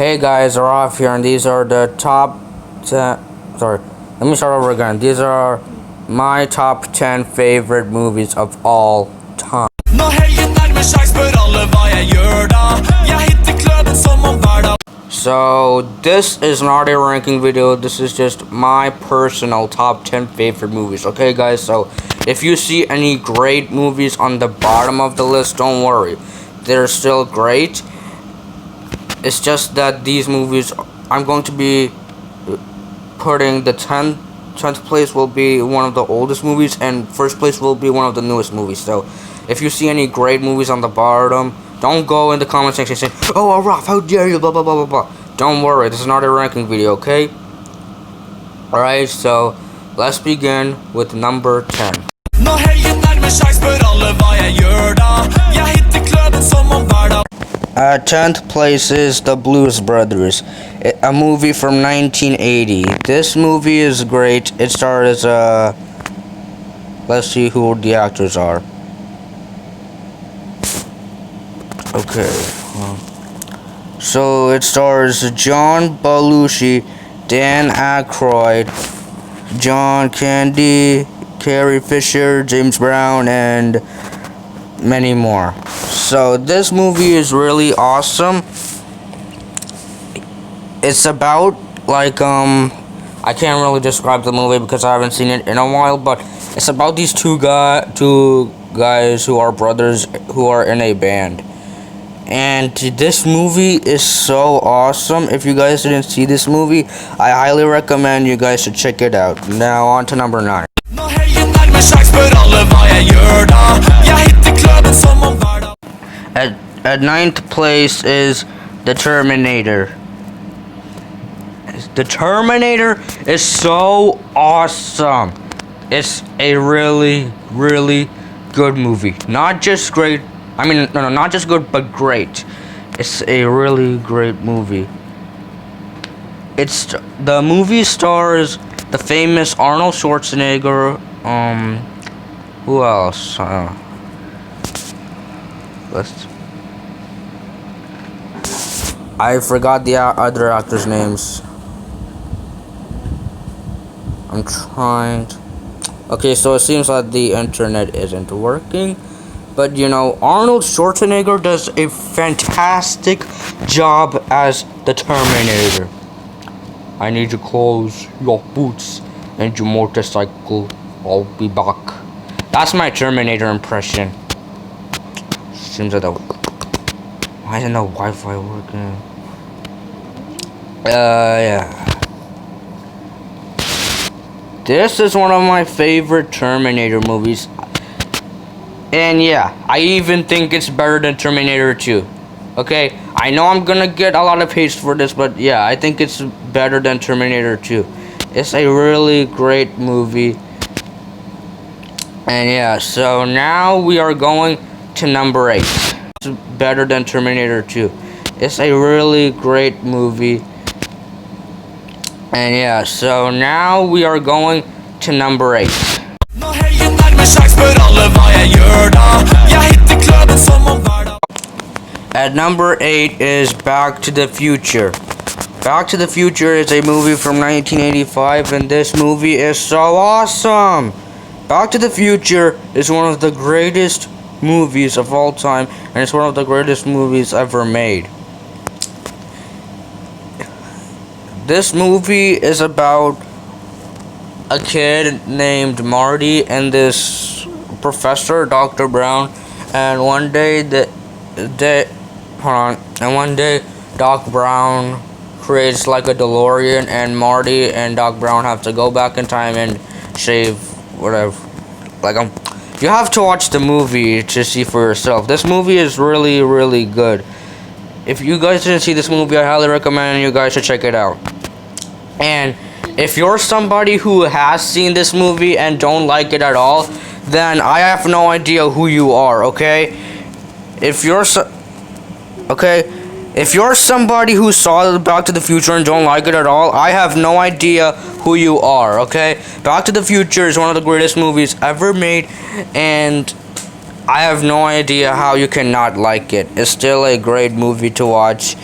Hey guys, Araf here, and these are the top 10. Sorry, let me start over again. These are my top 10 favorite movies of all time. So, this is not a ranking video, this is just my personal top 10 favorite movies. Okay, guys, so if you see any great movies on the bottom of the list, don't worry, they're still great. It's just that these movies, I'm going to be putting the 10th place will be one of the oldest movies, and first place will be one of the newest movies. So, if you see any great movies on the bottom, don't go in the comment section saying, "Oh, Araf, how dare you, blah, blah, blah, blah, blah." Don't worry, this is not a ranking video, okay? Alright, so, let's begin with number 10. At 10th place is The Blues Brothers, a movie from 1980. This movie is great. It stars, let's see who the actors are. Okay. So it stars John Belushi, Dan Aykroyd, John Candy, Carrie Fisher, James Brown, and many more. So this movie is really awesome. It's about like I can't really describe the movie because I haven't seen it in a while, but it's about these two guys who are brothers who are in a band. And this movie is so awesome. If you guys didn't see this movie, I highly recommend you guys to check it out. Now on to number 9. At 9th place is The Terminator. The Terminator is so awesome. It's a really, really good movie. Not just great. I mean, no, not just good, but great. It's a really great movie. The movie stars the famous Arnold Schwarzenegger. Who else? I forgot the other actors' names. I'm trying to... Okay, so it seems like the internet isn't working. But, you know, Arnold Schwarzenegger does a fantastic job as the Terminator. I need to close your boots and your motorcycle. I'll be back. That's my Terminator impression. Seems like why isn't the Wi-Fi working? Yeah. This is one of my favorite Terminator movies. And yeah, I even think it's better than Terminator 2. Okay, I know I'm gonna get a lot of hate for this, but yeah, I think it's better than Terminator 2. It's a really great movie. And yeah, so now we are going to number 8. It's better than Terminator 2. It's a really great movie. And yeah, so now we are going to number 8. At number 8 is Back to the Future. Back to the Future is a movie from 1985, and this movie is so awesome. Back to the Future is one of the greatest movies of all time, and it's one of the greatest movies ever made. This movie is about a kid named Marty and this professor, Dr. Brown, and one day Doc Brown creates like a DeLorean, and Marty and Doc Brown have to go back in time and save whatever. You have to watch the movie to see for yourself. This movie is really, really good. If you guys didn't see this movie, I highly recommend you guys to check it out. And if you're somebody who has seen this movie and don't like it at all, then I have no idea who you are, okay? If you're somebody who saw Back to the Future and don't like it at all, I have no idea who you are, okay? Back to the Future is one of the greatest movies ever made, and I have no idea how you cannot like it. It's still a great movie to watch.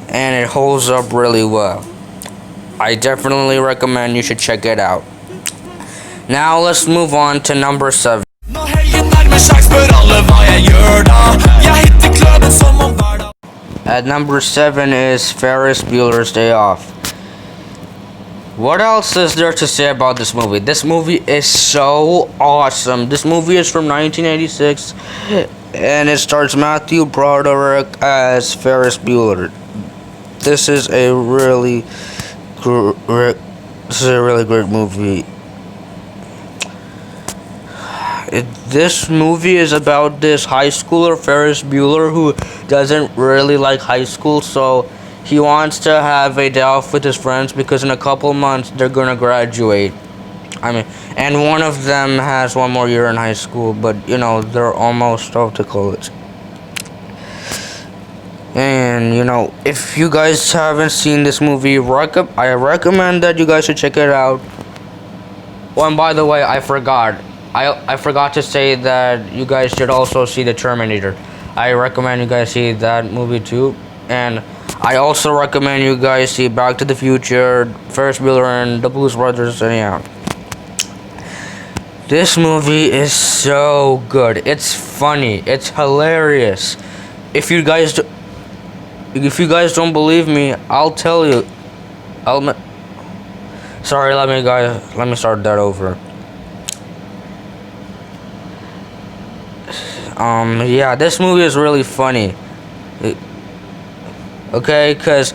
and it holds up really well. I definitely recommend you should check it out. Now let's move on to number 7. At number 7 is Ferris Bueller's Day Off. What else is there to say about this movie? This movie is so awesome. This movie is from 1986, and it stars Matthew Broderick as Ferris Bueller. This is a really great movie. This movie is about this high schooler, Ferris Bueller, who doesn't really like high school, so he wants to have a day off with his friends because in a couple months they're gonna graduate. And one of them has one more year in high school, but you know, they're almost off to college. And you know, if you guys haven't seen this movie, I recommend that you guys should check it out. Oh, and by the way, I forgot to say that you guys should also see The Terminator. I recommend you guys see that movie too. And I also recommend you guys see Back to the Future, Ferris Bueller, and the Blues Brothers. Anyhow, this movie is so good. It's funny. It's hilarious. If you guys don't believe me, I'll tell you. Sorry, let me start that over. Yeah, this movie is really funny. Okay, because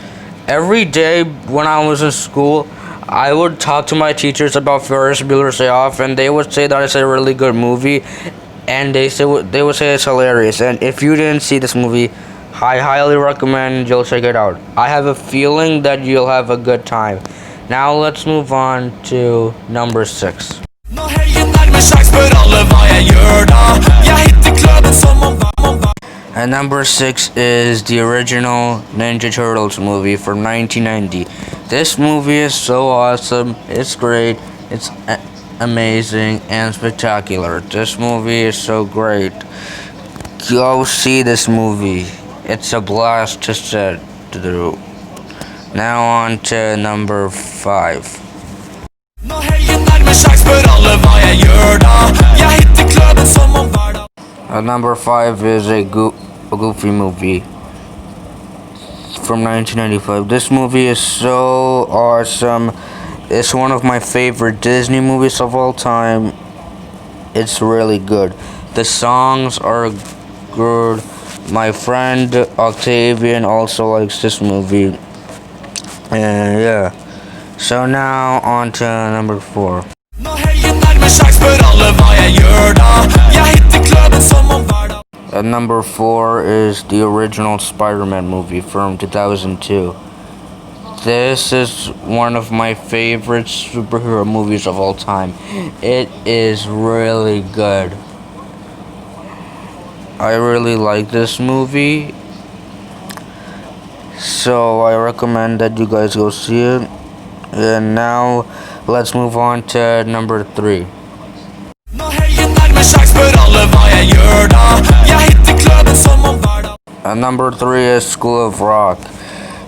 every day when I was in school, I would talk to my teachers about Ferris Bueller's Day Off, and they would say that it's a really good movie, and they would say it's hilarious. And if you didn't see this movie, I highly recommend you'll check it out. I have a feeling that you'll have a good time. Now let's move on to number 6. And number 6 is the original Ninja Turtles movie from 1990. This movie is so awesome. It's great. It's amazing and spectacular. This movie is so great. Go see this movie. It's a blast to sit through. Now on to number 5. Number 5 is a Goofy movie from 1995. This movie is so awesome. It's one of my favorite Disney movies of all time. It's really good. The songs are good. My friend Octavian also likes this movie. And yeah. So now on to number 4. Number 4 is the original Spider-Man movie from 2002. This is one of my favorite superhero movies of all time. It is really good. I really like this movie, so I recommend that you guys go see it. And now let's move on to number 3. Number 3 is School of Rock.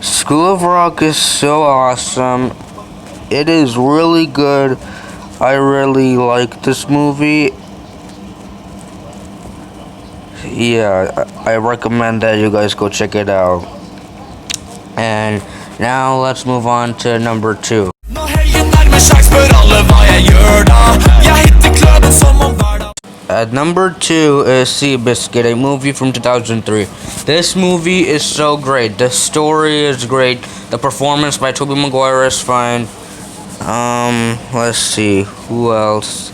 School of Rock is so awesome. It is really good. I really like this movie. Yeah, I recommend that you guys go check it out. And now let's move on to number 2. At number 2 is Seabiscuit, a movie from 2003. This movie is so great. The story is great. The performance by Tobey Maguire is fine. Let's see. Who else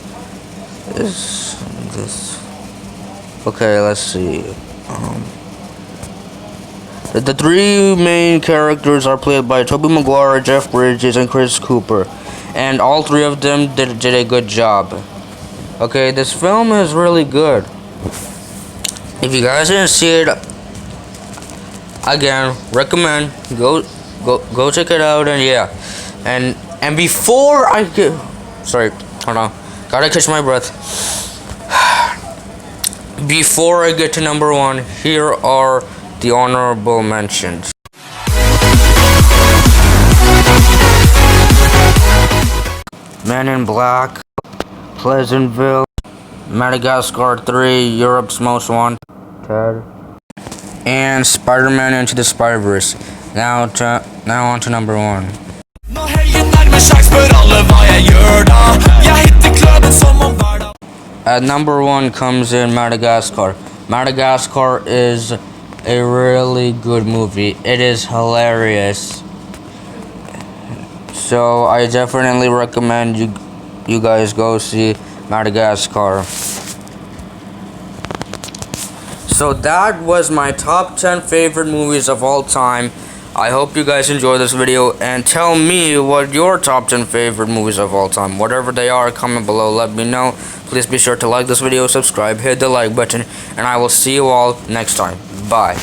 is this? Okay, let's see. The 3 main characters are played by Tobey Maguire, Jeff Bridges, and Chris Cooper. And all 3 of them did a good job. Okay, this film is really good. If you guys didn't see it, again, recommend go check it out. And yeah, and before I get, sorry, hold on, gotta catch my breath. Before I get to number 1, here are the honorable mentions. Men in Black, Pleasantville, Madagascar 3, Europe's Most Wanted, and Spider-Man Into the Spider-Verse. Now on to number 1. At number 1 comes in Madagascar. Madagascar is a really good movie. It is hilarious. So I definitely recommend you guys go see Madagascar. So that was my top 10 favorite movies of all time. I hope you guys enjoyed this video, and tell me what your top 10 favorite movies of all time, whatever they are, comment below, let me know. Please be sure to like this video, subscribe, hit the like button, and I will see you all next time. Bye.